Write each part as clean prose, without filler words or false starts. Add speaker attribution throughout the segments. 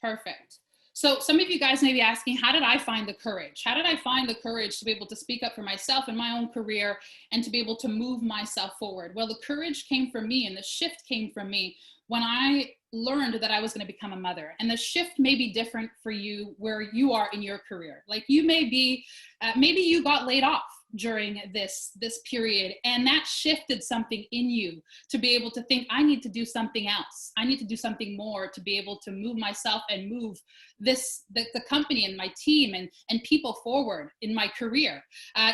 Speaker 1: Perfect. So some of you guys may be asking, how did I find the courage? How did I find the courage to be able to speak up for myself in my own career and to be able to move myself forward? Well, the courage came from me and the shift came from me when I learned that I was going to become a mother. And the shift may be different for you where you are in your career. Like you may be, maybe you got laid off during this period, and that shifted something in you to be able to think, I need to do something else. I need to do something more to be able to move myself and move the company and my team and people forward in my career.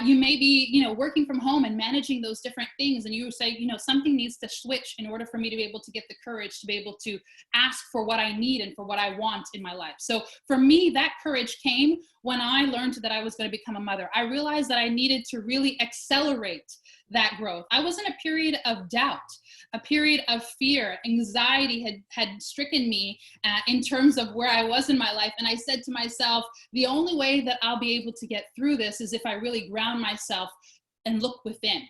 Speaker 1: You may be, working from home and managing those different things, and you say, something needs to switch in order for me to be able to get the courage to be able to ask for what I need and for what I want in my life. So for me, that courage came when I learned that I was going to become a mother. I realized that I needed to really accelerate that growth. I was in a period of doubt, a period of fear. Anxiety had stricken me in terms of where I was in my life. And I said to myself, the only way that I'll be able to get through this is if I really ground myself and look within.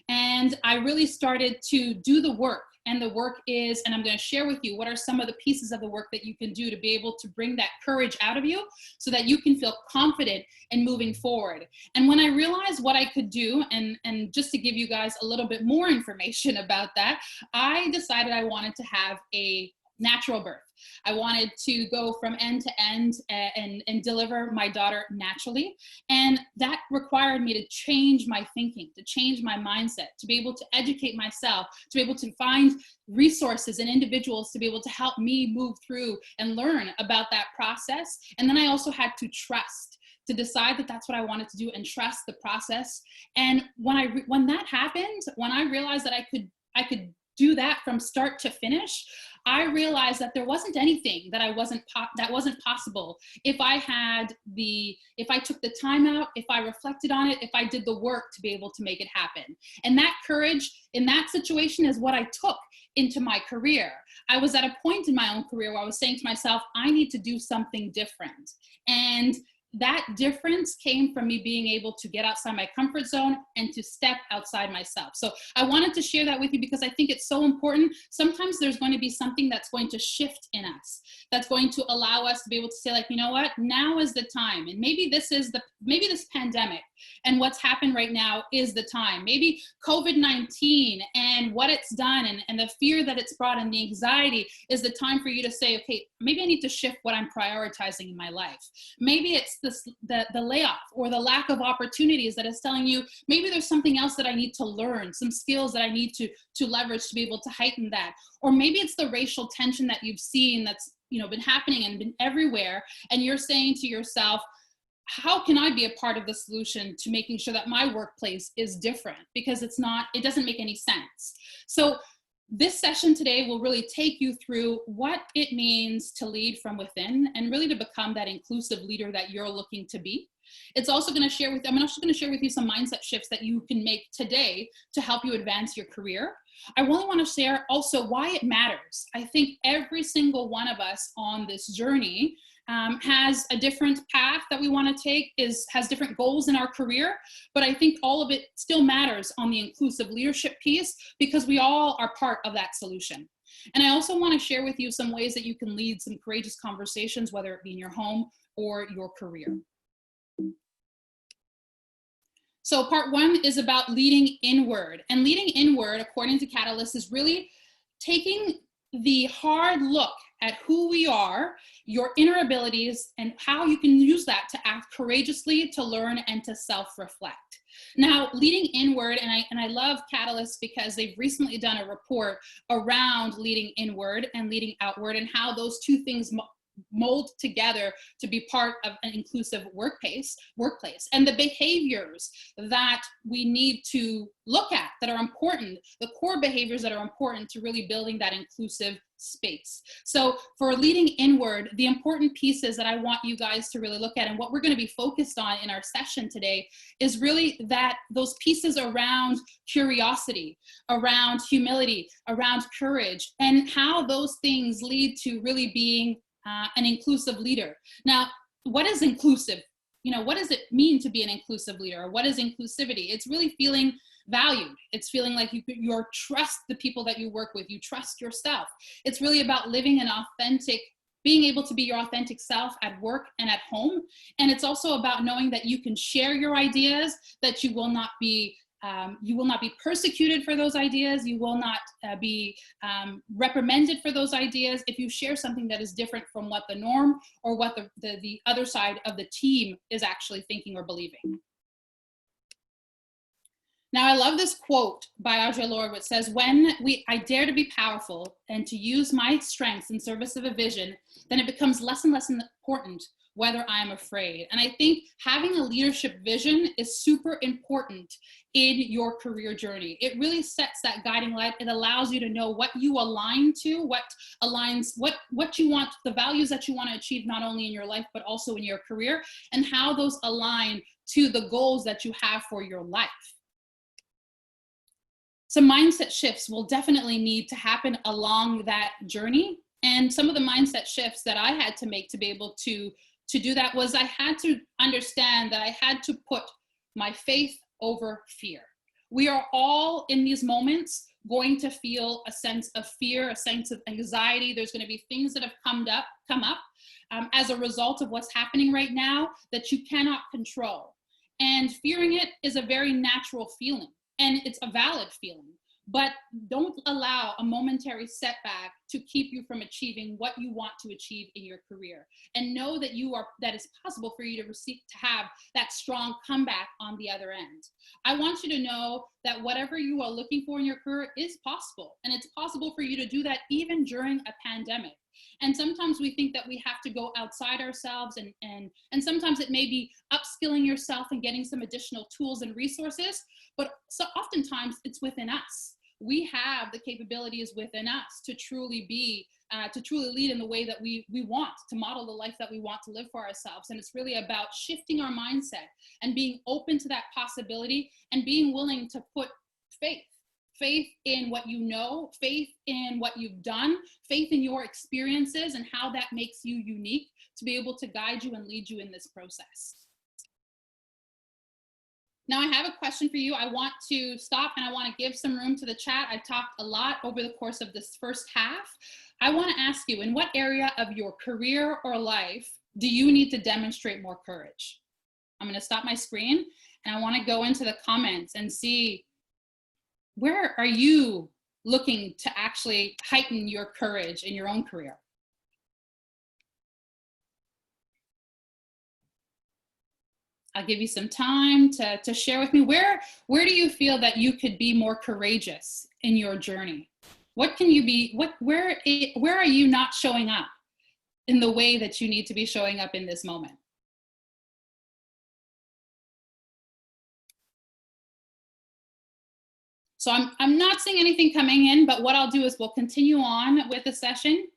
Speaker 1: And I really started to do the work. And the work is, and I'm going to share with you what are some of the pieces of the work that you can do to be able to bring that courage out of you so that you can feel confident in moving forward. And when I realized what I could do, and just to give you guys a little bit more information about that, I decided I wanted to have a natural birth. I wanted to go from end to end and deliver my daughter naturally. And that required me to change my thinking, to change my mindset, to be able to educate myself, to be able to find resources and individuals to be able to help me move through and learn about that process. And then I also had to trust, to decide that that's what I wanted to do and trust the process. And when that happened, when I realized that I could do that from start to finish, I realized that there wasn't anything that that wasn't possible if I took the time out, if I reflected on it, if I did the work to be able to make it happen. And that courage in that situation is what I took into my career. I was at a point in my own career where I was saying to myself, I need to do something different. And that difference came from me being able to get outside my comfort zone and to step outside myself. So I wanted to share that with you because I think it's so important. Sometimes there's going to be something that's going to shift in us, that's going to allow us to be able to say, like, you know what, now is the time. And maybe this pandemic and what's happened right now is the time. Maybe COVID-19 and what it's done and the fear that it's brought and the anxiety is the time for you to say, okay, maybe I need to shift what I'm prioritizing in my life. Maybe it's the layoff or the lack of opportunities that is telling you, maybe there's something else that I need to learn, some skills that I need to leverage to be able to heighten that. Or maybe it's the racial tension that you've seen that's been happening and been everywhere. And you're saying to yourself, how can I be a part of the solution to making sure that my workplace is different? Because it doesn't make any sense. So this session today will really take you through what it means to lead from within and really to become that inclusive leader that you're looking to be. I'm also going to share with you some mindset shifts that you can make today to help you advance your career. I really want to share also why it matters. I think every single one of us on this journey has a different path that we want to take, has different goals in our career, but I think all of it still matters on the inclusive leadership piece because we all are part of that solution. And I also want to share with you some ways that you can lead some courageous conversations, whether it be in your home or your career. So part one is about leading inward. And leading inward, according to Catalyst, is really taking the hard look at who we are, your inner abilities, and how you can use that to act courageously, to learn, and to self-reflect. Now, leading inward, and I love Catalyst because they've recently done a report around leading inward and leading outward and how those two things mold together to be part of an inclusive workplace, and the behaviors that we need to look at that are important, the core behaviors that are important to really building that inclusive space. So for leading inward, the important pieces that I want you guys to really look at and what we're going to be focused on in our session today is really that those pieces around curiosity, around humility, around courage, and how those things lead to really being an inclusive leader. Now, what is inclusive? What does it mean to be an inclusive leader? What is inclusivity? It's really feeling valued. It's feeling like you trust the people that you work with. You trust yourself. It's really about living an authentic being able to be your authentic self at work and at home. And it's also about knowing that you can share your ideas, that you will not be persecuted for those ideas. You will not be reprimanded for those ideas if you share something that is different from what the norm or what the other side of the team is actually thinking or believing. Now, I love this quote by Audre Lorde, which says, I dare to be powerful and to use my strengths in service of a vision, then it becomes less and less important whether I am afraid. And I think having a leadership vision is super important in your career journey. It really sets that guiding light. It allows you to know what you align to, what you want, the values that you want to achieve, not only in your life, but also in your career, and how those align to the goals that you have for your life. Some mindset shifts will definitely need to happen along that journey. And some of the mindset shifts that I had to make to be able to do that was I had to understand that I had to put my faith over fear. We are all in these moments going to feel a sense of fear, a sense of anxiety. There's going to be things that have come up as a result of what's happening right now that you cannot control. And fearing it is a very natural feeling, and it's a valid feeling. But don't allow a momentary setback to keep you from achieving what you want to achieve in your career. And know that that it's possible for you to have that strong comeback on the other end. I want you to know that whatever you are looking for in your career is possible. And it's possible for you to do that even during a pandemic. And sometimes we think that we have to go outside ourselves, and sometimes it may be upskilling yourself and getting some additional tools and resources, but so oftentimes it's within us. We have the capabilities within us to truly lead in the way that we want, to model the life that we want to live for ourselves. And it's really about shifting our mindset and being open to that possibility and being willing to put faith in what you know, faith in what you've done, faith in your experiences and how that makes you unique to be able to guide you and lead you in this process. Now I have a question for you. I want to stop and I want to give some room to the chat. I've talked a lot over the course of this first half. I want to ask you, in what area of your career or life do you need to demonstrate more courage? I'm going to stop my screen and I want to go into the comments and see, where are you looking to actually heighten your courage in your own career? I'll give you some time to share with me. Where do you feel that you could be more courageous in your journey? What can you be, where are you not showing up in the way that you need to be showing up in this moment? So I'm not seeing anything coming in, but what I'll do is we'll continue on with the session.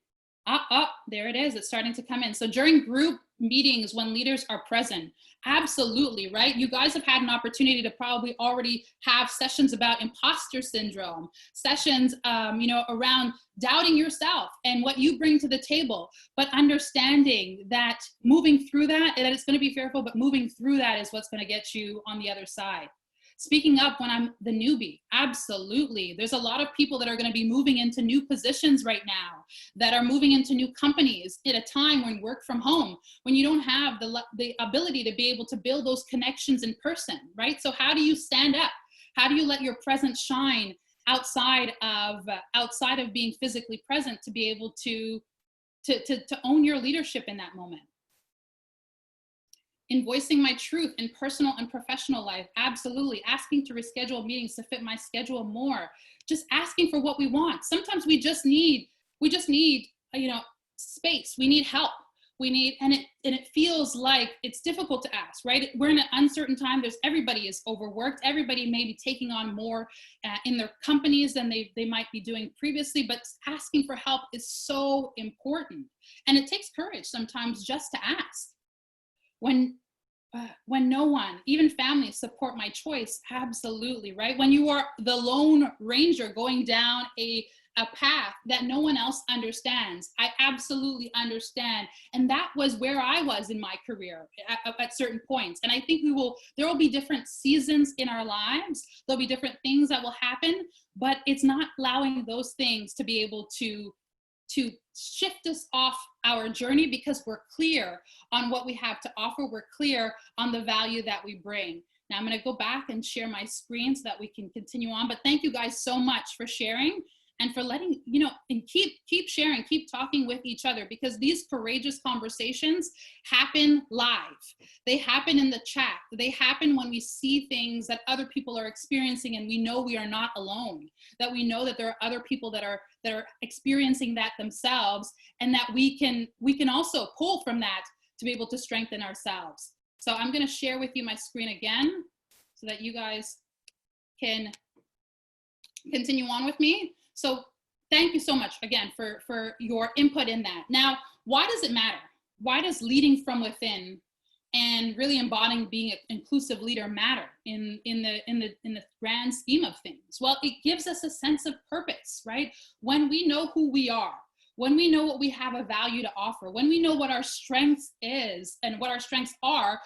Speaker 1: There it is. It's starting to come in. So during group meetings, when leaders are present, absolutely, right? You guys have had an opportunity to probably already have sessions about imposter syndrome, sessions, around doubting yourself and what you bring to the table, but understanding that moving through that it's going to be fearful, but moving through that is what's going to get you on the other side. Speaking up when I'm the newbie, absolutely. There's a lot of people that are going to be moving into new positions right now, that are moving into new companies at a time when work from home, when you don't have the ability to be able to build those connections in person, right? So how do you stand up? How do you let your presence shine outside of being physically present to be able to own your leadership in that moment? In voicing my truth in personal and professional life, absolutely. Asking to reschedule meetings to fit my schedule more. Just asking for what we want. Sometimes we just need, space. We need help. And it feels like it's difficult to ask, right? We're in an uncertain time. Everybody is overworked. Everybody may be taking on more in their companies than they might be doing previously, but asking for help is so important. And it takes courage sometimes just to ask. When no one, even family, support my choice, absolutely, right? When you are the lone ranger going down a path that no one else understands, I absolutely understand. And that was where I was in my career at certain points. And I think there will be different seasons in our lives. There'll be different things that will happen, but it's not allowing those things to be able to to shift us off our journey because we're clear on what we have to offer. We're clear on the value that we bring. Now I'm going to go back and share my screen so that we can continue on. But thank you guys so much for sharing and for letting, and keep sharing, keep talking with each other, because these courageous conversations happen live. They happen in the chat. They happen when we see things that other people are experiencing and we know we are not alone, that we know that there are other people that are experiencing that themselves, and that we can also pull from that to be able to strengthen ourselves. So I'm going to share with you my screen again so that you guys can continue on with me. So thank you so much again for your input in that. Now, why does it matter? Why does leading from within and really embodying being an inclusive leader matter in the grand scheme of things? Well, it gives us a sense of purpose, right? When we know who we are, when we know what we have a value to offer, when we know what our strengths is and what our strengths are,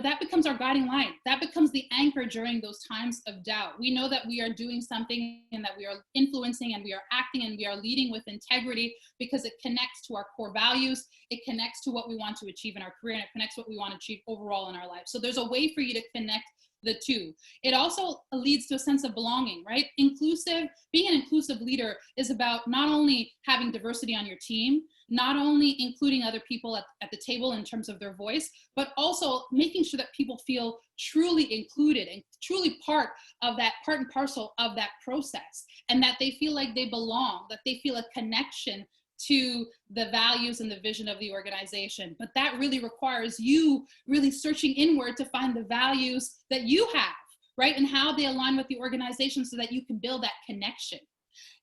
Speaker 1: that becomes our guiding light. That becomes the anchor during those times of doubt. We know that we are doing something and that we are influencing and we are acting and we are leading with integrity because it connects to our core values. It connects to what we want to achieve in our career, and it connects to what we want to achieve overall in our life. So there's a way for you to connect the two. It also leads to a sense of belonging, right? Being an inclusive leader is about not only having diversity on your team, not only including other people at the table in terms of their voice, but also making sure that people feel truly included and truly part and parcel of that process, and that they feel like they belong, that they feel a connection to the values and the vision of the organization. But that really requires you really searching inward to find the values that you have, right? And how they align with the organization so that you can build that connection.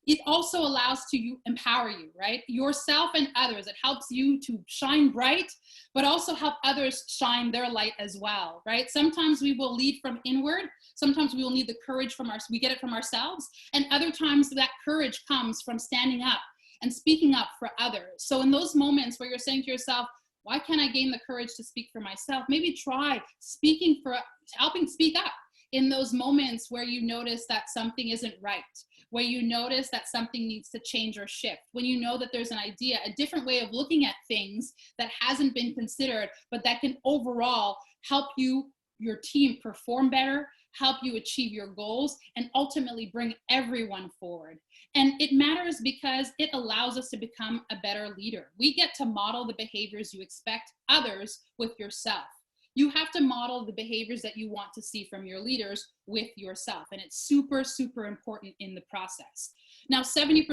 Speaker 1: It also allows to empower you, right? Yourself and others. It helps you to shine bright, but also help others shine their light as well, right? Sometimes we will lead from inward. Sometimes we will need the courage we get it from ourselves. And other times that courage comes from standing up and speaking up for others. So in those moments where you're saying to yourself, why can't I gain the courage to speak for myself? Maybe try helping speak up in those moments where you notice that something isn't right, where you notice that something needs to change or shift, when you know that there's an idea, a different way of looking at things that hasn't been considered, but that can overall help your team perform better, help you achieve your goals, and ultimately bring everyone forward. And it matters because it allows us to become a better leader. We get to model the behaviors you expect others with yourself. You have to model the behaviors that you want to see from your leaders with yourself. And it's super, super important in the process. Now, 70%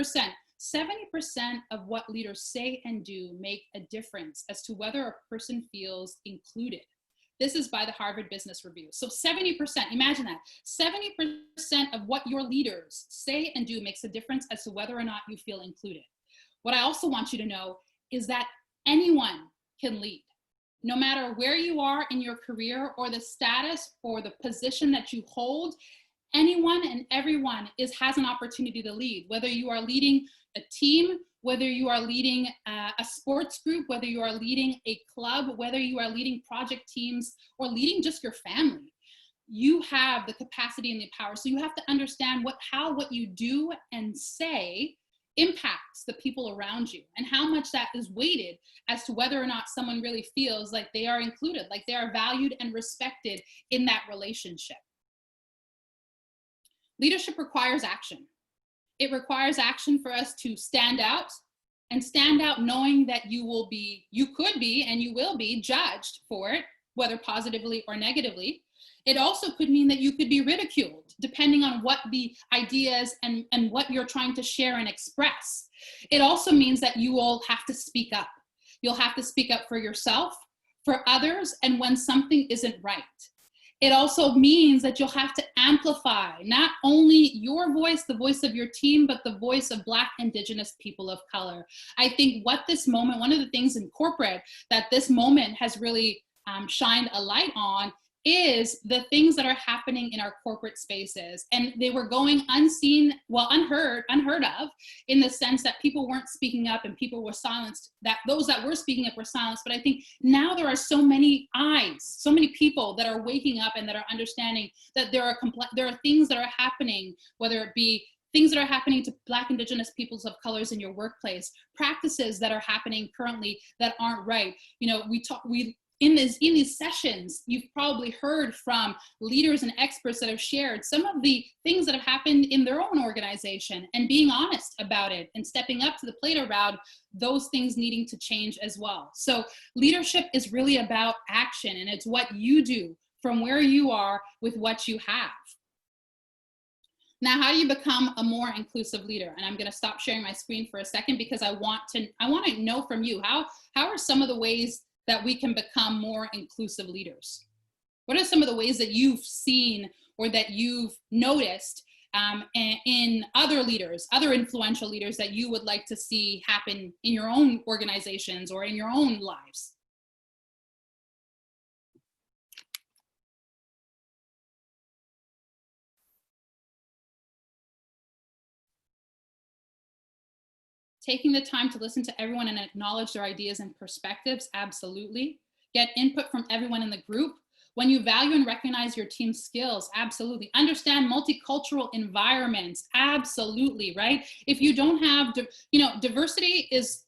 Speaker 1: of what leaders say and do make a difference as to whether a person feels included. This is by the Harvard Business Review. So 70%, imagine that, 70% of what your leaders say and do makes a difference as to whether or not you feel included. What I also want you to know is that anyone can lead. No matter where you are in your career or the status or the position that you hold, anyone and everyone has an opportunity to lead, whether you are leading a team, whether you are leading a sports group, whether you are leading a club, whether you are leading project teams or leading just your family. You have the capacity and the power. So you have to understand how what you do and say impacts the people around you, and how much that is weighted as to whether or not someone really feels like they are included, like they are valued and respected in that relationship. Leadership requires action. It requires action for us to stand out, and stand out knowing that you could be, and you will be judged for it, whether positively or negatively. It also could mean that you could be ridiculed, depending on what the ideas and what you're trying to share and express. It also means that you will have to speak up. You'll have to speak up for yourself, for others, and when something isn't right. It also means that you'll have to amplify not only your voice, the voice of your team, but the voice of Black, Indigenous people of color. I think one of the things in corporate that this moment has really shined a light on is the things that are happening in our corporate spaces. And they were going unseen, unheard of, in the sense that people weren't speaking up and people were silenced, that those that were speaking up were silenced. But I think now there are so many eyes, so many people that are waking up and that are understanding that there are things that are happening, whether it be things that are happening to Black, Indigenous peoples of colors in your workplace, practices that are happening currently that aren't right. You know, in these sessions, you've probably heard from leaders and experts that have shared some of the things that have happened in their own organization, and being honest about it and stepping up to the plate around those things needing to change as well. So leadership is really about action, and it's what you do from where you are with what you have. Now, how do you become a more inclusive leader? And I'm going to stop sharing my screen for a second, because I want to know from you, how are some of the ways that we can become more inclusive leaders? What are some of the ways that you've seen or that you've noticed in other leaders, other influential leaders, that you would like to see happen in your own organizations or in your own lives? Taking the time to listen to everyone and acknowledge their ideas and perspectives, absolutely. Get input from everyone in the group. When you value and recognize your team's skills, absolutely. Understand multicultural environments, absolutely, right? If you don't have, diversity is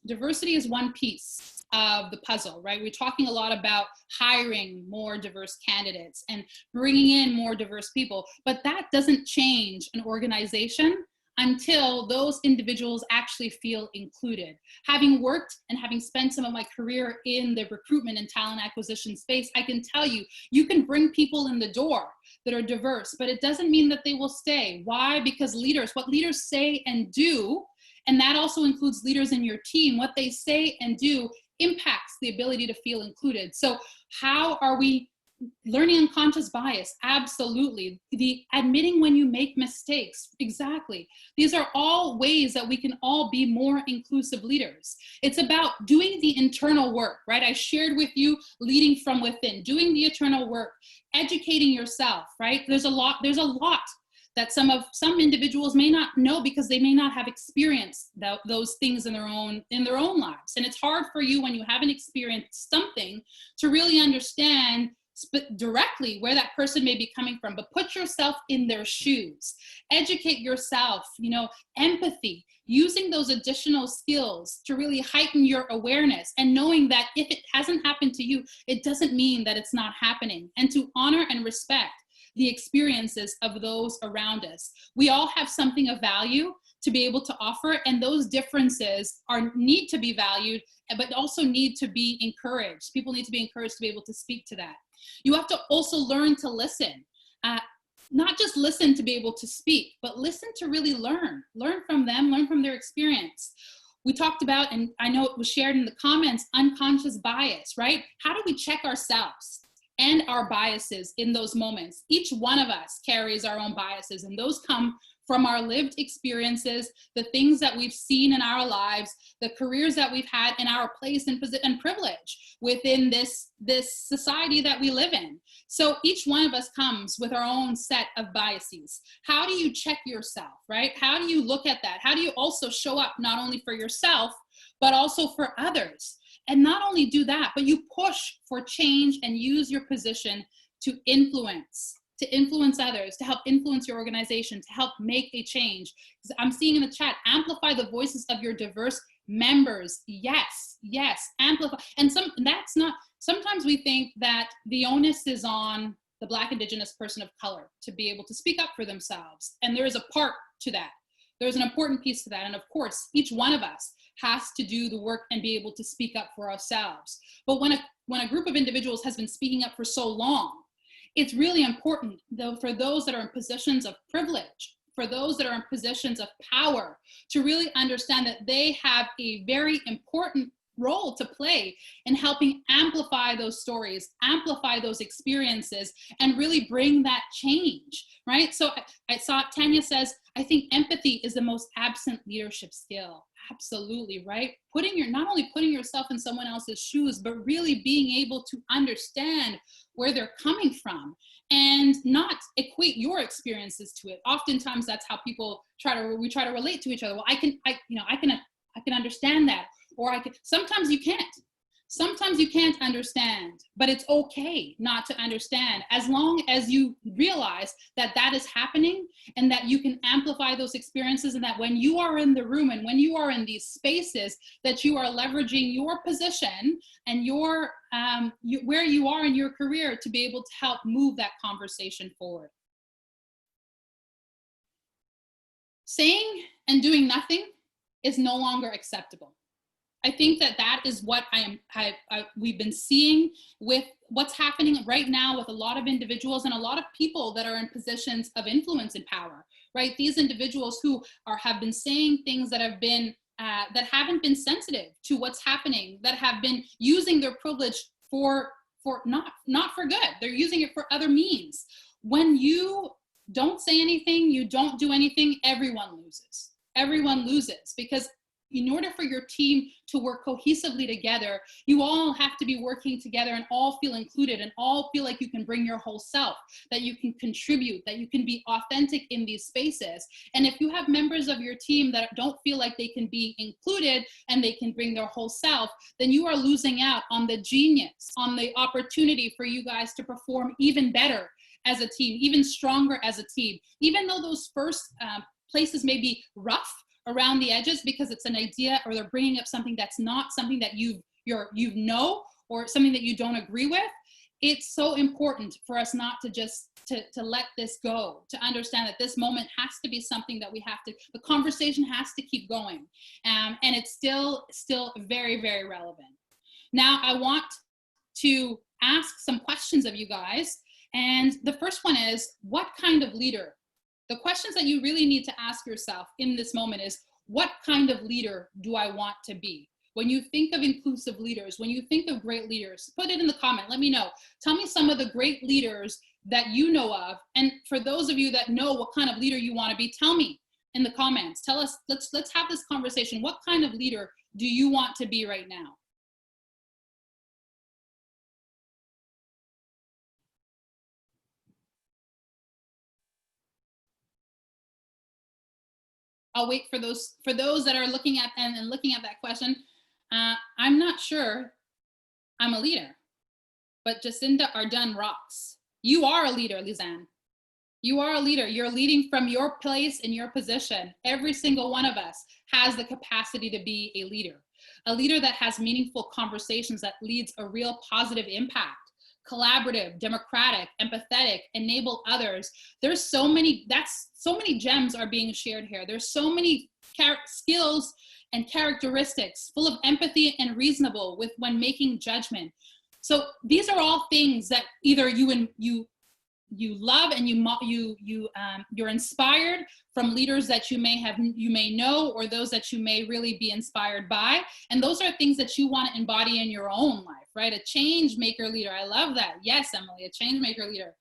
Speaker 1: one piece of the puzzle, right? We're talking a lot about hiring more diverse candidates and bringing in more diverse people, but that doesn't change an organization until those individuals actually feel included. Having worked and having spent some of my career in the recruitment and talent acquisition space, I can tell you, you can bring people in the door that are diverse, but it doesn't mean that they will stay. Why? Because what leaders say and do, and that also includes leaders in your team, what they say and do impacts the ability to feel included. So how are we learning unconscious bias? Absolutely. The admitting when you make mistakes, exactly. These are all ways that we can all be more inclusive leaders. It's about doing the internal work, right? I shared with you leading from within, doing the internal work, educating yourself, right? There's a lot that some individuals may not know, because they may not have experienced those things in their own lives. And it's hard for you, when you haven't experienced something, to really understand directly where that person may be coming from. But put yourself in their shoes, educate yourself, empathy, using those additional skills to really heighten your awareness, and knowing that if it hasn't happened to you, it doesn't mean that it's not happening, and to honor and respect the experiences of those around us. We all have something of value to be able to offer, and those differences need to be valued, but also need to be encouraged. People need to be encouraged to be able to speak to that. You have to also learn to listen. Not just listen to be able to speak, but listen to really learn from them, learn from their experience. We talked about, and I know it was shared in the comments, unconscious bias, right? How do we check ourselves and our biases in those moments? Each one of us carries our own biases, and those come from our lived experiences, the things that we've seen in our lives, the careers that we've had, in our place and privilege within this society that we live in. So each one of us comes with our own set of biases. How do you check yourself, right? How do you look at that? How do you also show up not only for yourself, but also for others? And not only do that, but you push for change and use your position to influence others, to help influence your organization, to help make a change. I'm seeing in the chat, amplify the voices of your diverse members. Yes, amplify. And sometimes we think that the onus is on the Black, Indigenous person of color to be able to speak up for themselves. And there is a part to that. There's an important piece to that. And of course, each one of us has to do the work and be able to speak up for ourselves. But when a group of individuals has been speaking up for so long, it's really important, though, for those that are in positions of privilege, for those that are in positions of power, to really understand that they have a very important role to play in helping amplify those stories, amplify those experiences, and really bring that change, right? So I saw Tanya says, I think empathy is the most absent leadership skill. Absolutely, right? Not only putting yourself in someone else's shoes, but really being able to understand where they're coming from and not equate your experiences to it. Oftentimes that's how people try to relate to each other. Well, I can understand that, or sometimes you can't. Sometimes you can't understand, but it's okay not to understand, as long as you realize that that is happening and that you can amplify those experiences, and that when you are in the room and when you are in these spaces, that you are leveraging your position and your where you are in your career to be able to help move that conversation forward. Saying and doing nothing is no longer acceptable. I think that that is what we've been seeing with what's happening right now with a lot of individuals and a lot of people that are in positions of influence and power, right? These individuals who have been saying things that have been that haven't been sensitive to what's happening, that have been using their privilege for not for good. They're using it for other means. When you don't say anything, you don't do anything, everyone loses. Everyone loses, because in order for your team to work cohesively together, you all have to be working together and all feel included and all feel like you can bring your whole self, that you can contribute, that you can be authentic in these spaces. And if you have members of your team that don't feel like they can be included and they can bring their whole self, then you are losing out on the genius, on the opportunity for you guys to perform even better as a team, even stronger as a team. Even though those first places may be rough around the edges because it's an idea, or they're bringing up something that's not something that you know, or something that you don't agree with, it's so important for us not to just to let this go, to understand that this moment has to be something that the conversation has to keep going, and it's still very, very relevant. Now I want to ask some questions of you guys, and the first one is, what kind of leader? The questions that you really need to ask yourself in this moment is, what kind of leader do I want to be? When you think of inclusive leaders, when you think of great leaders, put it in the comment, let me know. Tell me some of the great leaders that you know of. And for those of you that know what kind of leader you want to be, tell me in the comments. Tell us, let's have this conversation. What kind of leader do you want to be right now? I'll wait for those that are looking at and looking at that question. I'm not sure I'm a leader, but Jacinda Ardern rocks. You are a leader, Lizanne. You are a leader. You're leading from your place in your position. Every single one of us has the capacity to be a leader that has meaningful conversations, that leads a real positive impact. Collaborative, democratic, empathetic, enable others. There's so many gems are being shared here. There's so many skills and characteristics, full of empathy and reasonable with when making judgment. So these are all things that either you love and you're inspired from leaders that you may know, or those that you may really be inspired by, and those are things that you want to embody in your own life, right? A change maker leader. I love that. Yes, Emily, a change maker leader.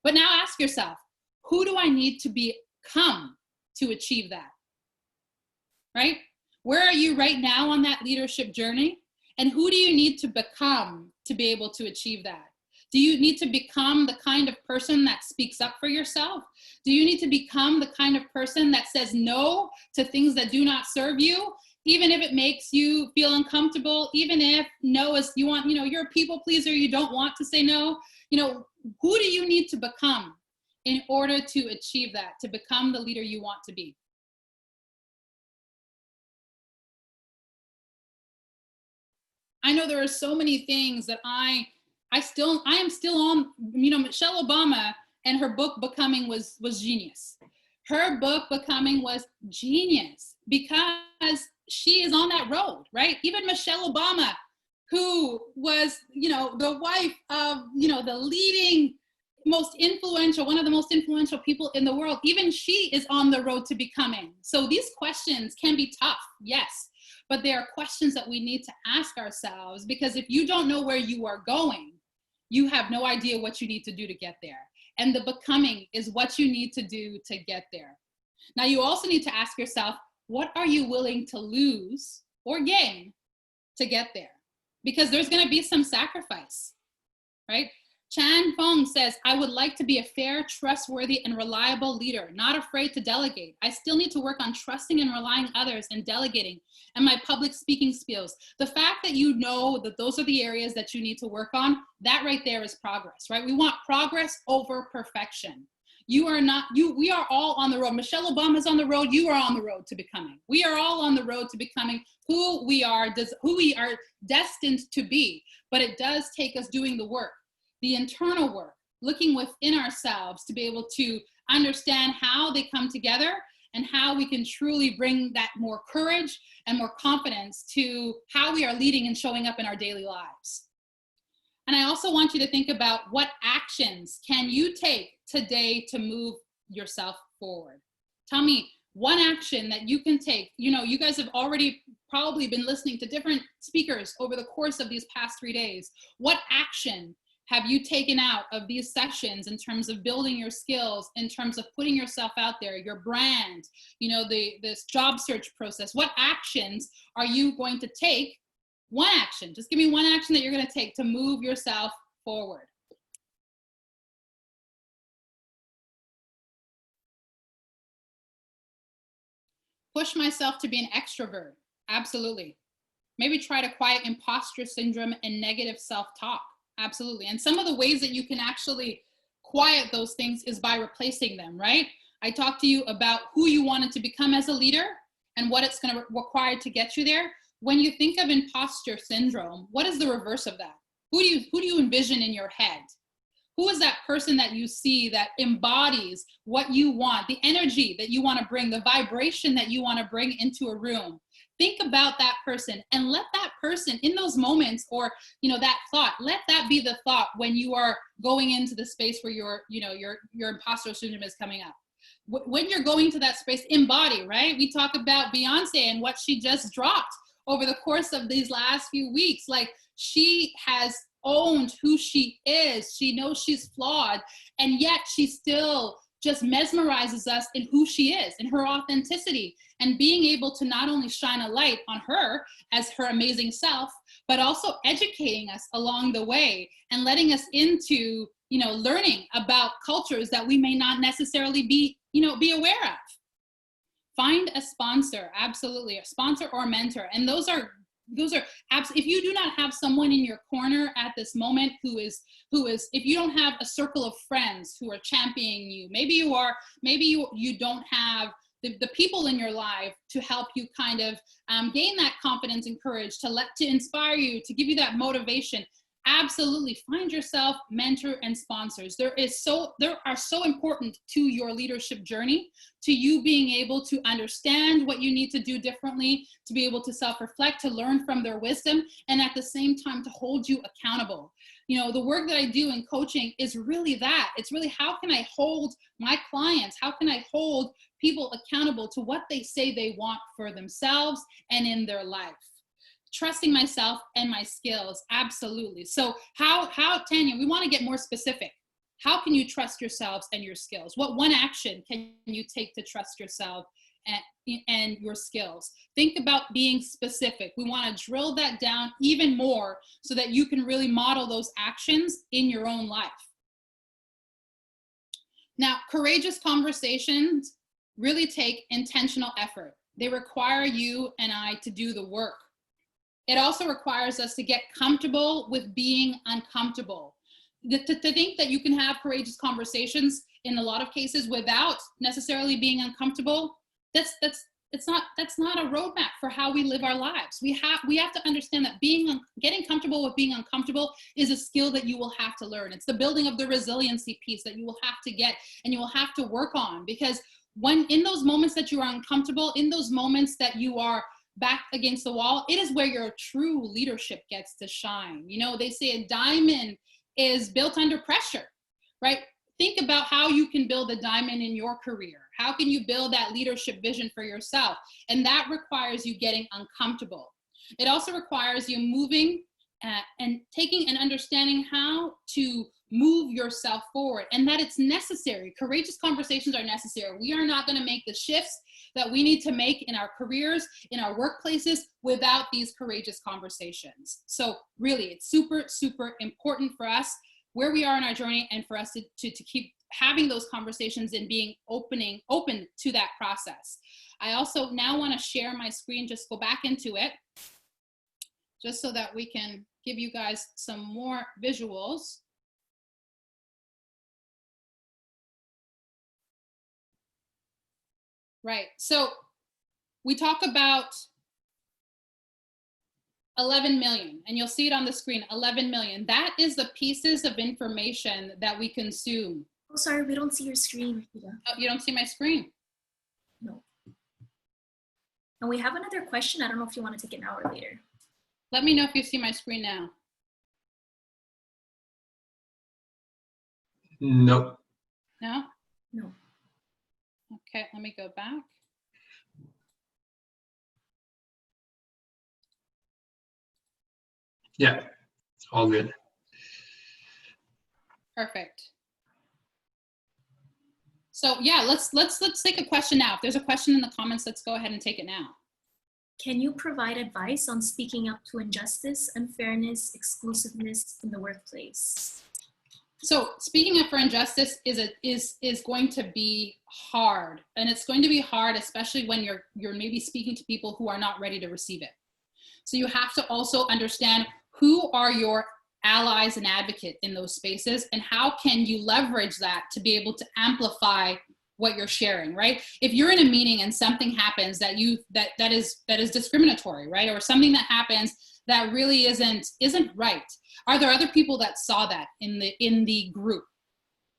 Speaker 1: But now ask yourself, who do I need to become to achieve that? Right? Where are you right now on that leadership journey? And who do you need to become to be able to achieve that? Do you need to become the kind of person that speaks up for yourself? Do you need to become the kind of person that says no to things that do not serve you, even if it makes you feel uncomfortable, even if no is, you're a people pleaser, you don't want to say no? Who do you need to become in order to achieve that, to become the leader you want to be? I know there are so many things that I am still on. Michelle Obama and her book Becoming was genius. Her book Becoming was genius because she is on that road, right? Even Michelle Obama, who was, the wife of, the leading, one of the most influential people in the world, even she is on the road to becoming. So these questions can be tough, yes. But they are questions that we need to ask ourselves, because if you don't know where you are going, you have no idea what you need to do to get there. And the becoming is what you need to do to get there. Now, you also need to ask yourself, what are you willing to lose or gain to get there? Because there's going to be some sacrifice, right? Chan Fong says, I would like to be a fair, trustworthy, and reliable leader, not afraid to delegate. I still need to work on trusting and relying others and delegating and my public speaking skills. The fact that you know that those are the areas that you need to work on, that right there is progress, right? We want progress over perfection. You are not, we are all on the road. Michelle Obama's on the road. You are on the road to becoming. We are all on the road to becoming who we are destined to be. But it does take us doing the work, the internal work, looking within ourselves to be able to understand how they come together and how we can truly bring that more courage and more confidence to how we are leading and showing up in our daily lives. And I also want you to think about what actions can you take today to move yourself forward. Tell me one action that you can take. You know, you guys have already probably been listening to different speakers over the course of these past 3 days. What action have you taken out of these sessions in terms of building your skills, in terms of putting yourself out there, your brand, you know, this job search process? What actions are you going to take? One action, just give me one action that you're going to take to move yourself forward. Push myself to be an extrovert. Absolutely. Maybe try to quiet imposter syndrome and negative self-talk. Absolutely. And some of the ways that you can actually quiet those things is by replacing them, right? I talked to you about who you wanted to become as a leader and what it's going to require to get you there. When you think of imposter syndrome, what is the reverse of that? Who do you envision in your head? Who is that person that you see that embodies what you want, the energy that you want to bring, the vibration that you want to bring into a room? Think about that person and let that person in those moments, or, you know, that thought, let that be the thought when you are going into the space where your imposter syndrome is coming up. When you're going to that space, embody, right? We talk about Beyonce and what she just dropped over the course of these last few weeks. Like, she has owned who she is. She knows she's flawed, and yet she still just mesmerizes us in who she is, in her authenticity, and being able to not only shine a light on her as her amazing self, but also educating us along the way and letting us into, you know, learning about cultures that we may not necessarily be aware of. Find a sponsor, absolutely, a sponsor or a mentor. And those are if you do not have someone in your corner at this moment who is, if you don't have a circle of friends who are championing you, maybe you don't have the people in your life to help you kind of gain that confidence and courage, to inspire you, to give you that motivation. Absolutely, find yourself mentor and sponsors. They are so important to your leadership journey, to you being able to understand what you need to do differently, to be able to self-reflect, to learn from their wisdom, and at the same time to hold you accountable. You know, the work that I do in coaching is really that. It's really, how can I hold my clients? How can I hold people accountable to what they say they want for themselves and in their life? Trusting myself and my skills, absolutely. So how, Tanya, we want to get more specific. How can you trust yourselves and your skills? What one action can you take to trust yourself and your skills? Think about being specific. We want to drill that down even more so that you can really model those actions in your own life. Now, courageous conversations really take intentional effort. They require you and I to do the work. It also requires us to get comfortable with being uncomfortable. To think that you can have courageous conversations in a lot of cases without necessarily being uncomfortable, that's not a roadmap for how we live our lives. We have to understand that getting comfortable with being uncomfortable is a skill that you will have to learn. It's the building of the resiliency piece that you will have to get and you will have to work on, because when in those moments that you are uncomfortable, in those moments that you are back against the wall, it is where your true leadership gets to shine. You know, they say a diamond is built under pressure, right? Think about how you can build a diamond in your career. How can you build that leadership vision for yourself? And that requires you getting uncomfortable. It also requires you moving and taking and understanding how to move yourself forward, and that it's necessary. Courageous conversations are necessary. We are not going to make the shifts that we need to make in our careers, in our workplaces, without these courageous conversations. So really, it's super, super important for us. where we are in our journey, and for us to keep having those conversations and being open to that process. I also now want to share my screen, just go back into it, just so that we can give you guys some more visuals. Right, so we talk about 11 million, and you'll see it on the screen, 11 million. That is the pieces of information that we consume.
Speaker 2: Oh, sorry, we don't see your screen.
Speaker 1: Oh, you don't see my screen?
Speaker 2: No. And we have another question. I don't know if you want to take it now or later.
Speaker 1: Let me know if you see my screen now.
Speaker 3: Nope.
Speaker 1: No?
Speaker 2: No.
Speaker 1: Okay, let me go back.
Speaker 3: Yeah, all good.
Speaker 1: Perfect. So yeah, let's take a question now. If there's a question in the comments, let's go ahead and take it now.
Speaker 2: Can you provide advice on speaking up to injustice, unfairness, exclusiveness in the workplace?
Speaker 1: So speaking up for injustice is going to be hard, and it's going to be hard, especially when you're maybe speaking to people who are not ready to receive it. So you have to also understand who are your allies and advocates in those spaces, and how can you leverage that to be able to amplify what you're sharing, right? If you're in a meeting and something happens that is discriminatory, right? Or something that happens that really isn't right. Are there other people that saw that in the group?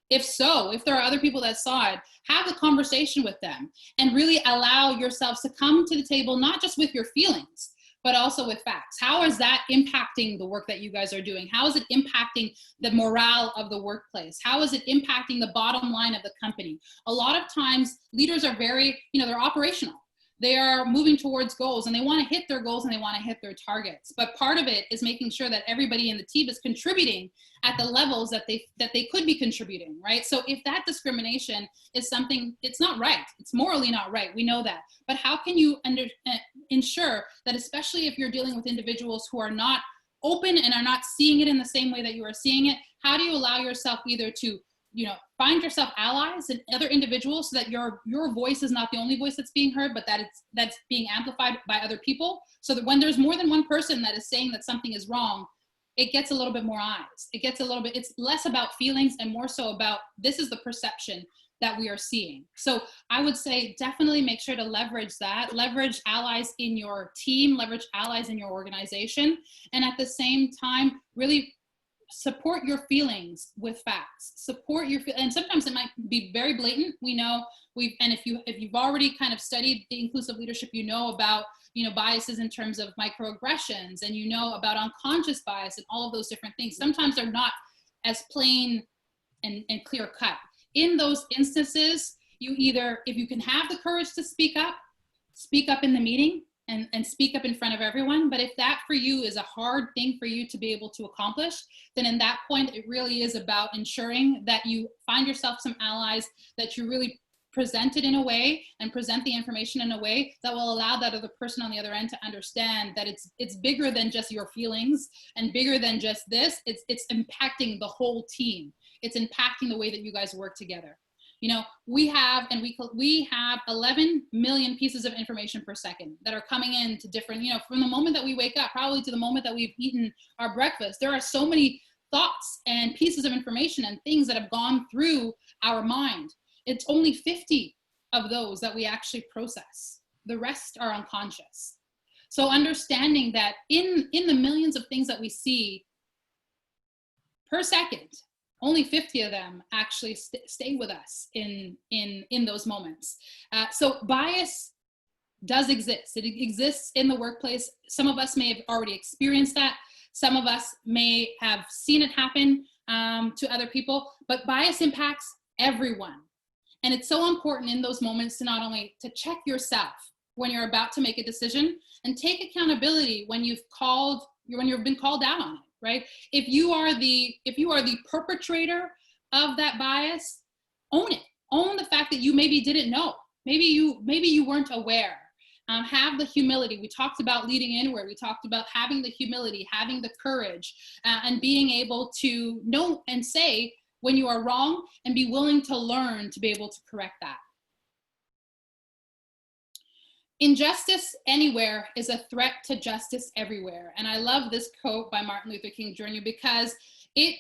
Speaker 1: If so, if there are other people that saw it, have a conversation with them and really allow yourselves to come to the table, not just with your feelings, but also with facts. How is that impacting the work that you guys are doing? How is it impacting the morale of the workplace? How is it impacting the bottom line of the company? A lot of times leaders are very, they're operational. They are moving towards goals, and they want to hit their goals and they want to hit their targets. But part of it is making sure that everybody in the team is contributing at the levels that they could be contributing, right? So if that discrimination is something, it's not right. It's morally not right. We know that. But how can you ensure that, especially if you're dealing with individuals who are not open and are not seeing it in the same way that you are seeing it, how do you allow yourself either to find yourself allies and other individuals, so that your voice is not the only voice that's being heard, but that's being amplified by other people, so that when there's more than one person that is saying that something is wrong, it gets a little bit more eyes. It's less about feelings and more so about, this is the perception that we are seeing. So I would say definitely make sure to leverage that, leverage allies in your team, leverage allies in your organization, and at the same time, really support your feelings with facts. And sometimes it might be very blatant. We know if you've already kind of studied the inclusive leadership, about biases in terms of microaggressions, and about unconscious bias and all of those different things. Sometimes they're not as plain and clear cut. In those instances, if you can have the courage to speak up in the meeting and speak up in front of everyone. But if that for you is a hard thing for you to be able to accomplish, then in that point, it really is about ensuring that you find yourself some allies, that you really present it in a way and present the information in a way that will allow that other person on the other end to understand that it's bigger than just your feelings and bigger than just this. It's impacting the whole team. It's impacting the way that you guys work together. We have 11 million pieces of information per second that are coming in to different, from the moment that we wake up, probably to the moment that we've eaten our breakfast. There are so many thoughts and pieces of information and things that have gone through our mind. It's only 50 of those that we actually process. The rest are unconscious. So understanding that in the millions of things that we see per second, only 50 of them actually stay with us in those moments. So bias does exist. It exists in the workplace. Some of us may have already experienced that. Some of us may have seen it happen to other people, but bias impacts everyone. And it's so important in those moments to not only to check yourself when you're about to make a decision, and take accountability when you've been called out on it. Right? If you are the perpetrator of that bias, own it. Own the fact that you maybe didn't know. Maybe you weren't aware. have the humility. We talked about leading inward. We talked about having the humility, having the courage, and being able to know and say when you are wrong and be willing to learn to be able to correct that. Injustice anywhere is a threat to justice everywhere. And I love this quote by Martin Luther King Jr. because you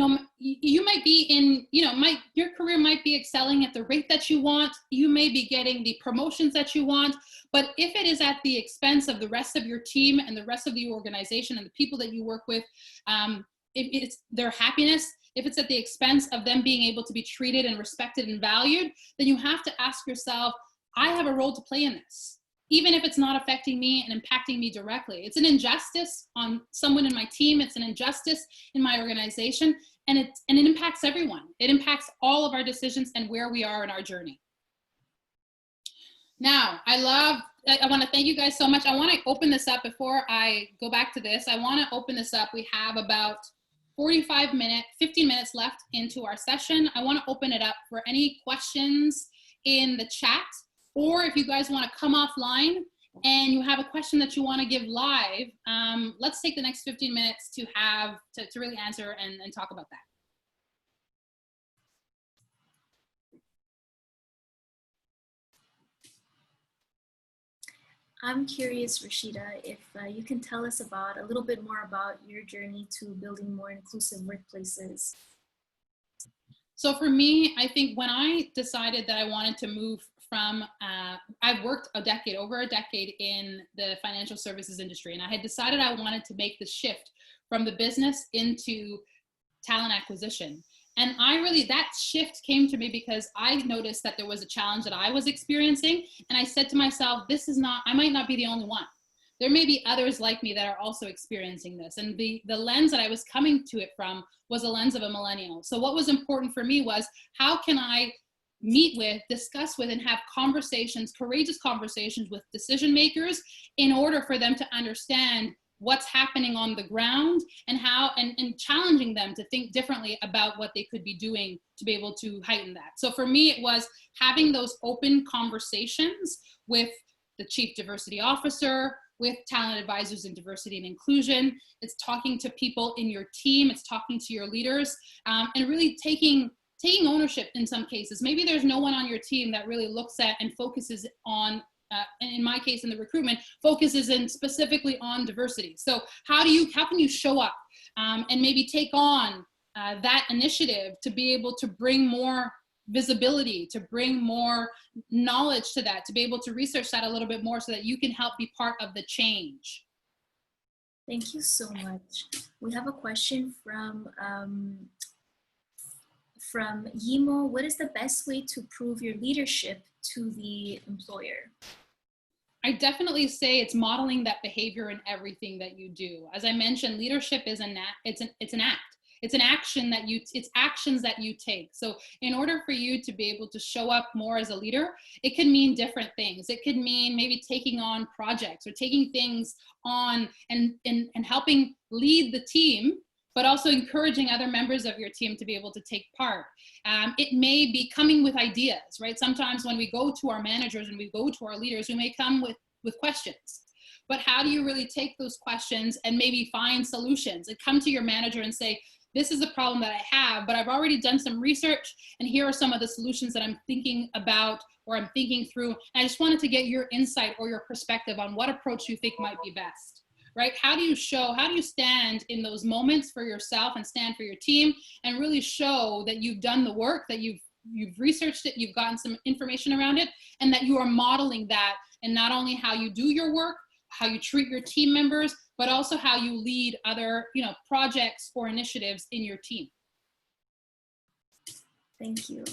Speaker 1: might be in, your career might be excelling at the rate that you want. You may be getting the promotions that you want, but if it is at the expense of the rest of your team and the rest of the organization and the people that you work with, if it's their happiness, if it's at the expense of them being able to be treated and respected and valued, then you have to ask yourself, I have a role to play in this, even if it's not affecting me and impacting me directly. It's an injustice on someone in my team. It's an injustice in my organization, and it impacts everyone. It impacts all of our decisions and where we are in our journey. Now, I want to thank you guys so much. I want to open this up before I go back to this. I want to open this up. We have about 15 minutes left into our session. I want to open it up for any questions in the chat. Or if you guys want to come offline and you have a question that you want to give live, let's take the next 15 minutes to really answer and talk about that.
Speaker 2: I'm curious, Rashida, if you can tell us a little bit more about your journey to building more inclusive workplaces.
Speaker 1: So for me, I think when I decided that I wanted to move from, I've worked over a decade in the financial services industry, and I had decided I wanted to make the shift from the business into talent acquisition. And that shift came to me because I noticed that there was a challenge that I was experiencing. And I said to myself, I might not be the only one. There may be others like me that are also experiencing this. And the lens that I was coming to it from was a lens of a millennial. So what was important for me was, how can I meet with, discuss with, and have courageous conversations with decision makers in order for them to understand what's happening on the ground and challenging them to think differently about what they could be doing to be able to heighten that. So for me, it was having those open conversations with the chief diversity officer, with talent advisors in diversity and inclusion. It's talking to people in your team. It's talking to your leaders, and really taking ownership in some cases. Maybe there's no one on your team that really looks at and focuses on, and in my case in the recruitment, focuses in specifically on diversity. So how can you show up and maybe take on that initiative to be able to bring more visibility, to bring more knowledge to that, to be able to research that a little bit more so that you can help be part of the change.
Speaker 2: Thank you so much. We have a question from Yimo. What is the best way to prove your leadership to the employer?
Speaker 1: I definitely say it's modeling that behavior in everything that you do. As I mentioned, leadership is an act. It's actions that you take. So in order for you to be able to show up more as a leader, it could mean different things. It could mean maybe taking on projects or taking things on and helping lead the team, but also encouraging other members of your team to be able to take part. It may be coming with ideas, right? Sometimes when we go to our managers and we go to our leaders, we may come with questions. But how do you really take those questions and maybe find solutions and come to your manager and say, this is a problem that I have, but I've already done some research, and here are some of the solutions that I'm thinking about or I'm thinking through. And I just wanted to get your insight or your perspective on what approach you think might be best, right? How do you stand in those moments for yourself and stand for your team and really show that you've done the work, that you've researched it, you've gotten some information around it, and that you are modeling that in not only how you do your work, how you treat your team members, but also how you lead other, projects or initiatives in your team.
Speaker 2: Thank you.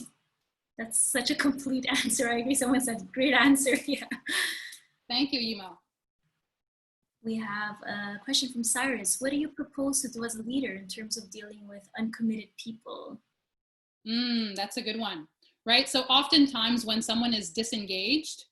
Speaker 2: That's such a complete answer. I agree. Someone said great answer. Yeah.
Speaker 1: Thank you, Yimo.
Speaker 2: We have a question from Cyrus. What do you propose to do as a leader in terms of dealing with uncommitted people?
Speaker 1: That's a good one, right? So oftentimes when someone is disengaged,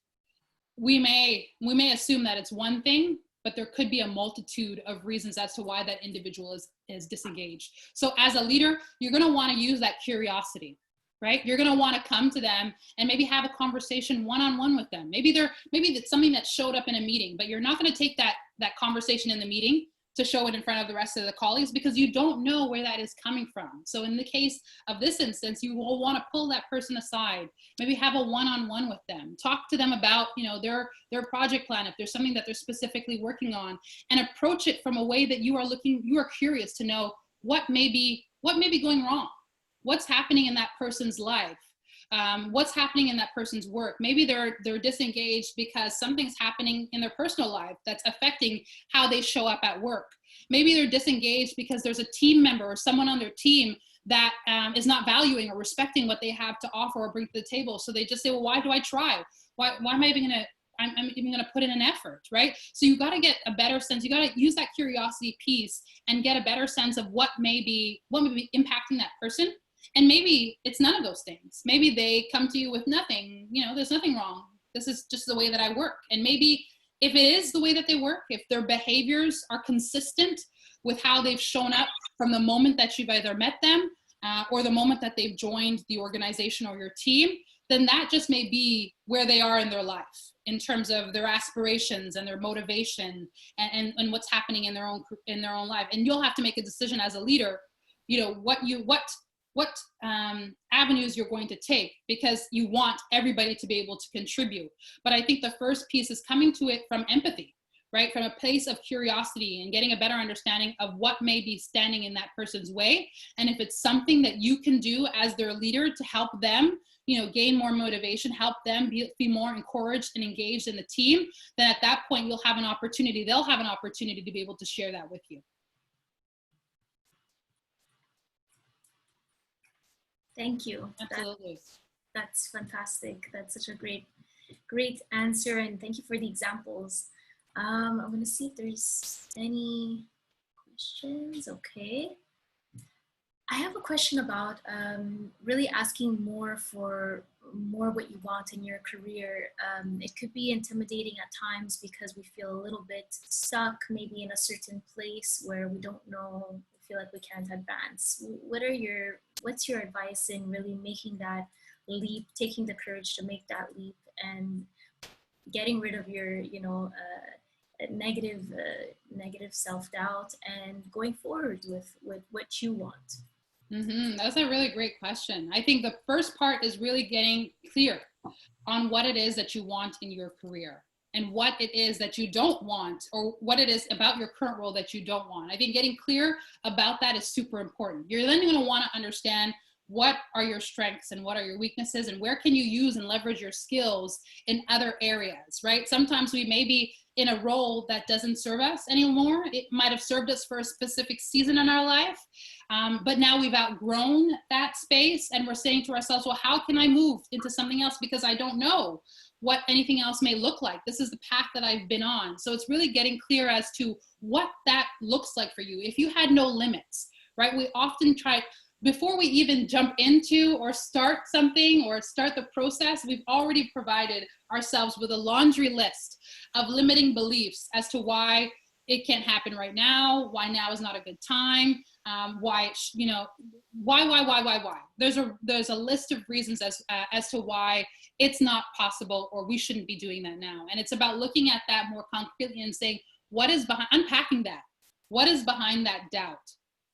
Speaker 1: we may assume that it's one thing, but there could be a multitude of reasons as to why that individual is disengaged. So as a leader, you're going to want to use that curiosity. right? You're going to want to come to them and maybe have a conversation one-on-one with them. Maybe it's something that showed up in a meeting, but you're not going to take that conversation in the meeting to show it in front of the rest of the colleagues, because you don't know where that is coming from. So in the case of this instance, you will want to pull that person aside, maybe have a one-on-one with them, talk to them about, their project plan, if there's something that they're specifically working on, and approach it from a way that you are curious to know what may be going wrong. What's happening in that person's life? What's happening in that person's work? Maybe they're disengaged because something's happening in their personal life that's affecting how they show up at work. Maybe they're disengaged because there's a team member or someone on their team that is not valuing or respecting what they have to offer or bring to the table. So they just say, well, why do I try? Why am I even gonna, I'm even gonna put in an effort, right? So you gotta get a better sense, you gotta use that curiosity piece and get a better sense of what may be impacting that person. And maybe it's none of those things. Maybe they come to you with nothing, there's nothing wrong. This is just the way that I work. And maybe if it is the way that they work, if their behaviors are consistent with how they've shown up from the moment that you've either met them or the moment that they've joined the organization or your team, then that just may be where they are in their life in terms of their aspirations and their motivation and what's happening in their own life. And you'll have to make a decision as a leader, what avenues you're going to take, because you want everybody to be able to contribute. But I think the first piece is coming to it from empathy, right? From a place of curiosity and getting a better understanding of what may be standing in that person's way. And if it's something that you can do as their leader to help them, gain more motivation, help them be more encouraged and engaged in the team, then at that point they'll have an opportunity to be able to share that with you.
Speaker 2: Thank you.
Speaker 1: Absolutely.
Speaker 2: That's fantastic. That's such a great answer, and thank you for the examples. I'm going to see if there's any questions. Okay. I have a question about really asking more what you want in your career. It could be intimidating at times because we feel a little bit stuck, maybe in a certain place where we don't know, we feel like we can't advance. What's your advice in really making that leap, taking the courage to make that leap, and getting rid of your, negative self-doubt and going forward with what you want?
Speaker 1: That's a really great question. I think the first part is really getting clear on what it is that you want in your career and what it is that you don't want, or what it is about your current role that you don't want. I think getting clear about that is super important. You're then going to want to understand what are your strengths and what are your weaknesses, and where can you use and leverage your skills in other areas, right? Sometimes we may be in a role that doesn't serve us anymore. It might have served us for a specific season in our life, but now we've outgrown that space and we're saying to ourselves, well, how can I move into something else, because I don't know what anything else may look like. This is the path that I've been on. So it's really getting clear as to what that looks like for you. If you had no limits, right? We often try, before we even jump into or start something or start the process, we've already provided ourselves with a laundry list of limiting beliefs as to why it can't happen right now, why now is not a good time, why. There's a list of reasons as to why it's not possible or we shouldn't be doing that now. And it's about looking at that more concretely and saying, what is behind, unpacking that? What is behind that doubt?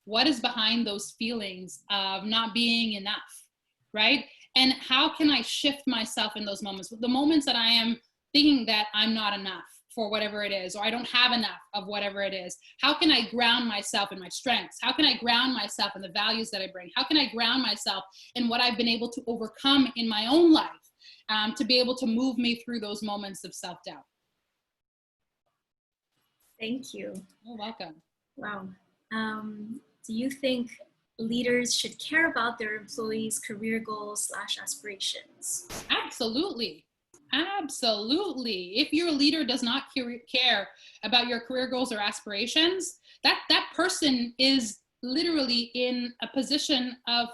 Speaker 1: What is behind those feelings of not being enough, right? And how can I shift myself in those moments? The moments that I am thinking that I'm not enough for whatever it is, or I don't have enough of whatever it is. How can I ground myself in my strengths? How can I ground myself in the values that I bring? How can I ground myself in what I've been able to overcome in my own life to be able to move me through those moments of self-doubt?
Speaker 2: Thank you.
Speaker 1: You're welcome.
Speaker 2: Wow. Do you think leaders should care about their employees' career goals / aspirations?
Speaker 1: Absolutely. Absolutely. If your leader does not care about your career goals or aspirations, that person is literally in a position of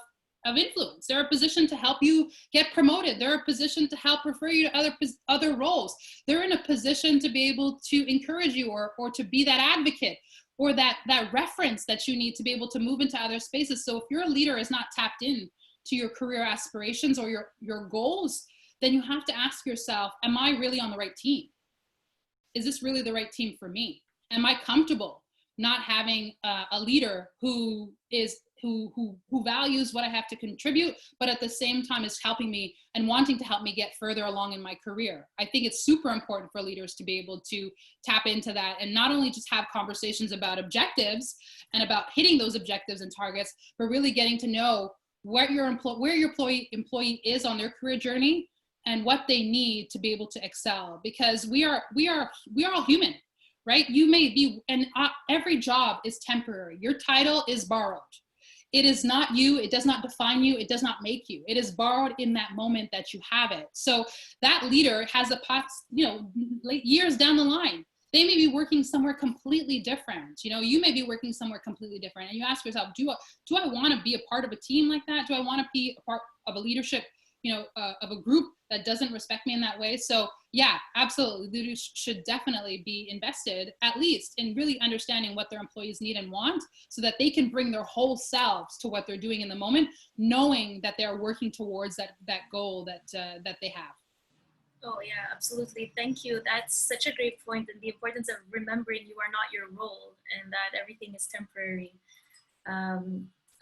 Speaker 1: influence. They're a position to help you get promoted. They're a position to help refer you to other roles. They're in a position to be able to encourage you or to be that advocate or that reference that you need to be able to move into other spaces. So if your leader is not tapped in to your career aspirations or your goals, then you have to ask yourself, am I really on the right team? Is this really the right team for me? Am I comfortable not having a leader who values what I have to contribute, but at the same time is helping me and wanting to help me get further along in my career? I think it's super important for leaders to be able to tap into that and not only just have conversations about objectives and about hitting those objectives and targets, but really getting to know where your employee is on their career journey and what they need to be able to excel. Because we are all human, right? You may be, and every job is temporary. Your title is borrowed. It is not you. It does not define you. It does not make you. It is borrowed in that moment that you have it. So that leader has years down the line, they may be working somewhere completely different. You may be working somewhere completely different. And you ask yourself, do I want to be a part of a team like that? Do I want to be a part of a leadership, of a group that doesn't respect me in that way? So yeah, absolutely. Leaders should definitely be invested, at least in really understanding what their employees need and want, so that they can bring their whole selves to what they're doing in the moment, knowing that they're working towards that goal that they have.
Speaker 2: Oh yeah, absolutely. Thank you. That's such a great point, and the importance of remembering you are not your role and that everything is temporary.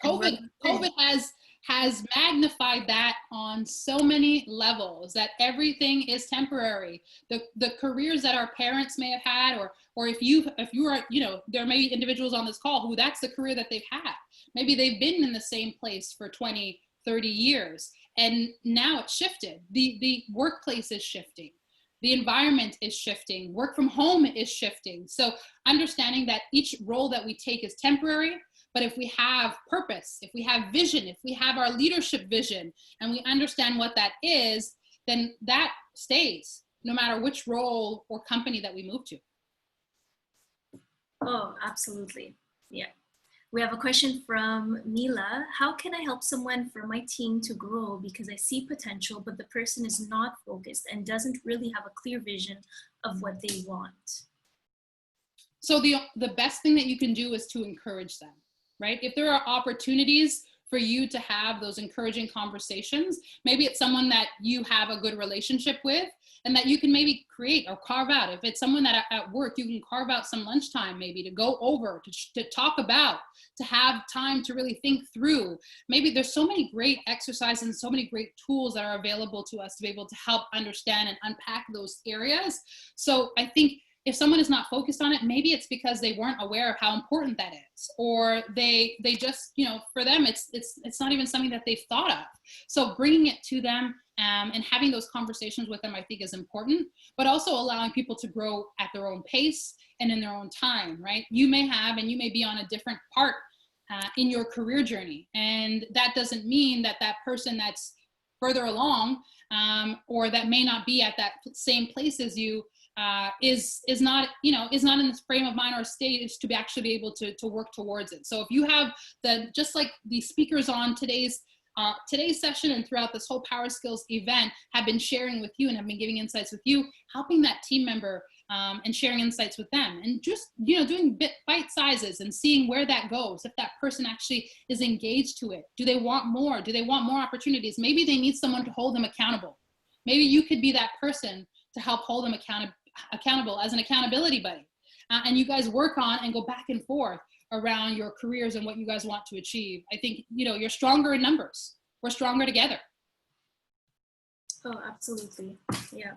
Speaker 1: COVID has magnified that on so many levels, that everything is temporary. The careers that our parents may have had, or if you are, there may be individuals on this call who that's the career that they've had. Maybe they've been in the same place for 20, 30 years, and now it's shifted. The workplace is shifting. The environment is shifting. Work from home is shifting. So understanding that each role that we take is temporary, but if we have purpose, if we have vision, if we have our leadership vision, and we understand what that is, then that stays no matter which role or company that we move to.
Speaker 2: Oh, absolutely. Yeah. We have a question from Mila. How can I help someone from my team to grow because I see potential, but the person is not focused and doesn't really have a clear vision of what they want?
Speaker 1: So the best thing that you can do is to encourage them, right? If there are opportunities for you to have those encouraging conversations, maybe it's someone that you have a good relationship with and that you can maybe create or carve out. If it's someone that at work, you can carve out some lunchtime maybe to go over, to talk about, to have time to really think through. Maybe there's so many great exercises and so many great tools that are available to us to be able to help understand and unpack those areas. So I think if someone is not focused on it, maybe it's because they weren't aware of how important that is, or they just, for them, it's not even something that they've thought of. So bringing it to them and having those conversations with them, I think, is important, but also allowing people to grow at their own pace and in their own time, right? You may be on a different part in your career journey. And that doesn't mean that person that's further along or that may not be at that same place as you is not in this frame of mind or stage to actually be able to work towards it. So if you have just like the speakers on today's session and throughout this whole Power Skills event have been sharing with you and have been giving insights with you, helping that team member and sharing insights with them, and just doing bite sizes and seeing where that goes. If that person actually is engaged to it, do they want more? Do they want more opportunities? Maybe they need someone to hold them accountable. Maybe you could be that person to help hold them accountable as an accountability buddy, and you guys work on and go back and forth around your careers and what you guys want to achieve. I think you're stronger in numbers. We're stronger together.
Speaker 2: Oh, absolutely. Yeah.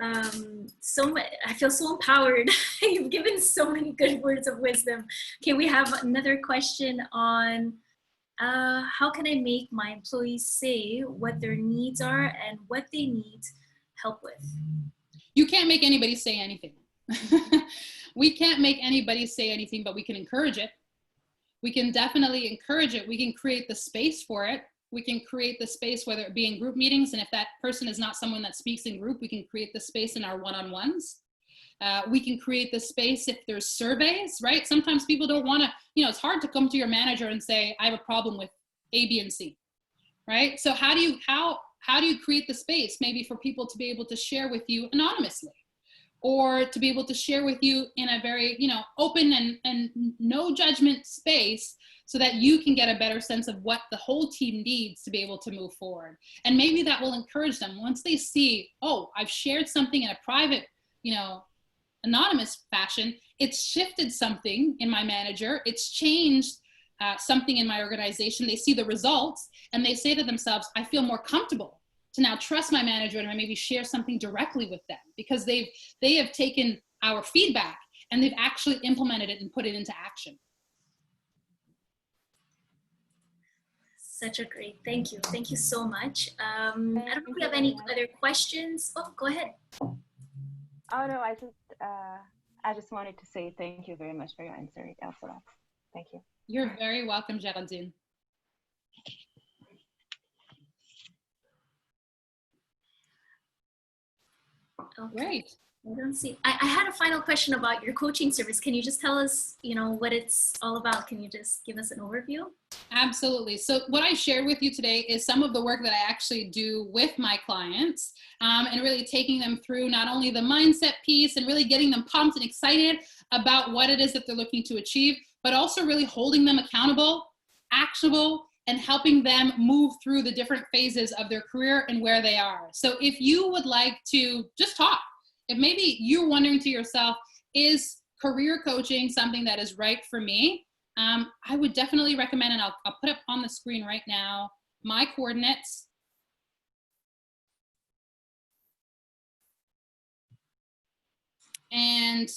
Speaker 2: I feel so empowered. You've given so many good words of wisdom. Okay, we have another question on how can I make my employees say what their needs are and what they need help with?
Speaker 1: You can't make anybody say anything. We can't make anybody say anything, but we can encourage it. We can definitely encourage it. We can create the space for it. We can create the space, whether it be in group meetings, and if that person is not someone that speaks in group, we can create the space in our one-on-ones. We can create the space if there's surveys, right? Sometimes people don't want to, it's hard to come to your manager and say, I have a problem with A, B, and C, right? So how do you create the space maybe for people to be able to share with you anonymously, or to be able to share with you in a very, open and no judgment space, so that you can get a better sense of what the whole team needs to be able to move forward. And maybe that will encourage them once they see, oh, I've shared something in a private, anonymous fashion. It's shifted something in my manager. It's changed something in my organization. They see the results and they say to themselves, I feel more comfortable to now trust my manager and maybe share something directly with them, because they have taken our feedback and they've actually implemented it and put it into action.
Speaker 2: Such a great, thank you. Thank you so much. I don't know if we have any other questions. Oh, go ahead.
Speaker 4: Oh no, I just wanted to say thank you very much for your answer, Elsa. Thank you.
Speaker 1: You're very welcome, Geraldine.
Speaker 2: Okay.
Speaker 1: Great.
Speaker 2: I don't see. I had a final question about your coaching service. Can you just tell us, what it's all about? Can you just give us an overview?
Speaker 1: Absolutely. So what I shared with you today is some of the work that I actually do with my clients, and really taking them through not only the mindset piece and really getting them pumped and excited about what it is that they're looking to achieve, but also really holding them accountable, actionable, and helping them move through the different phases of their career and where they are. So if you would like to just talk, if maybe you're wondering to yourself, is career coaching something that is right for me? I would definitely recommend, and I'll put up on the screen right now, my coordinates. And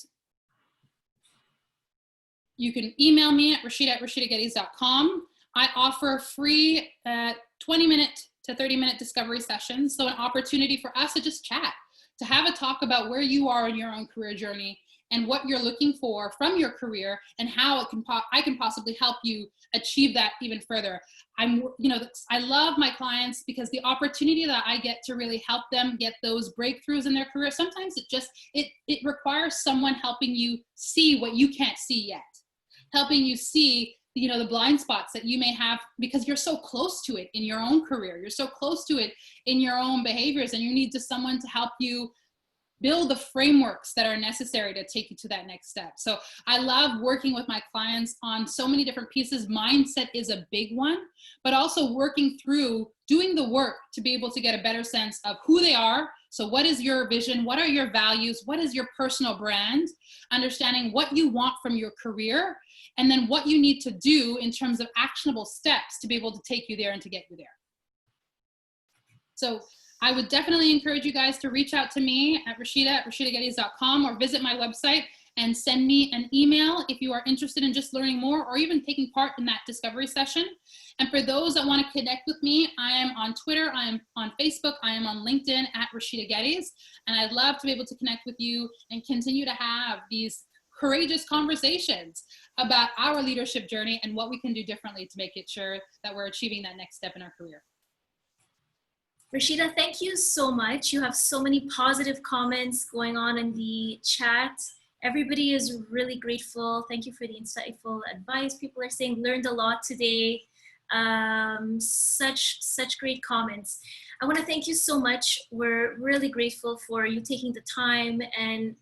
Speaker 1: you can email me at rashida@rashidageddes.com. I offer free 20-minute to 30-minute discovery sessions. So an opportunity for us to just chat, to have a talk about where you are in your own career journey and what you're looking for from your career and how I can possibly help you achieve that even further. I love my clients because the opportunity that I get to really help them get those breakthroughs in their career, sometimes it requires someone helping you see what you can't see yet, helping you see the blind spots that you may have because you're so close to it in your own career. You're so close to it in your own behaviors, and you need someone to help you build the frameworks that are necessary to take you to that next step. So I love working with my clients on so many different pieces. Mindset is a big one, but also working through doing the work to be able to get a better sense of who they are. So what is your vision? What are your values? What is your personal brand? Understanding what you want from your career, and then what you need to do in terms of actionable steps to be able to take you there and to get you there. So I would definitely encourage you guys to reach out to me at rashidageddes.com or visit my website and send me an email if you are interested in just learning more or even taking part in that discovery session. And for those that want to connect with me, I am on Twitter, I am on Facebook, I am on LinkedIn at Rashida Geddes, and I'd love to be able to connect with you and continue to have these courageous conversations about our leadership journey and what we can do differently to make it sure that we're achieving that next step in our career.
Speaker 2: Rashida, thank you so much. You have so many positive comments going on in the chat. Everybody is really grateful. Thank you for the insightful advice. People are saying learned a lot today. Such great comments. I want to thank you so much. We're really grateful for you taking the time, and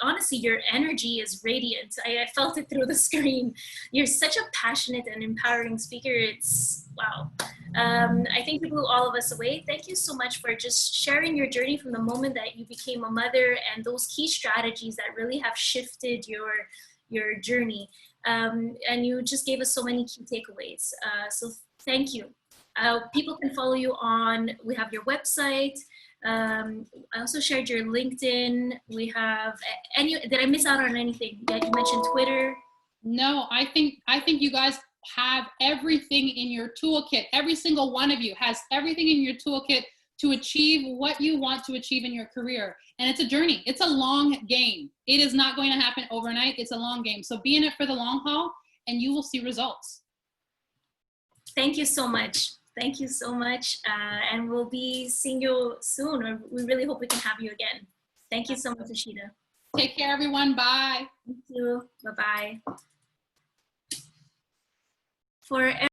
Speaker 2: honestly, your energy is radiant. I felt it through the screen. You're such a passionate and empowering speaker. It's wow. I think you blew all of us away. Thank you so much for just sharing your journey from the moment that you became a mother and those key strategies that really have shifted your journey. And you just gave us so many key takeaways. So thank you. People can follow you on, we have your website. I also shared your LinkedIn. We have did I miss out on anything? Yeah, you mentioned Twitter.
Speaker 1: No, I think you guys have everything in your toolkit. Every single one of you has everything in your toolkit to achieve what you want to achieve in your career. And it's a journey. It's a long game. It is not going to happen overnight. It's a long game. So be in it for the long haul and you will see results.
Speaker 2: Thank you so much. Thank you so much. And we'll be seeing you soon. We really hope we can have you again. Thank you so much, Rashida.
Speaker 1: Take care, everyone. Bye.
Speaker 2: Thank you. Bye-bye. For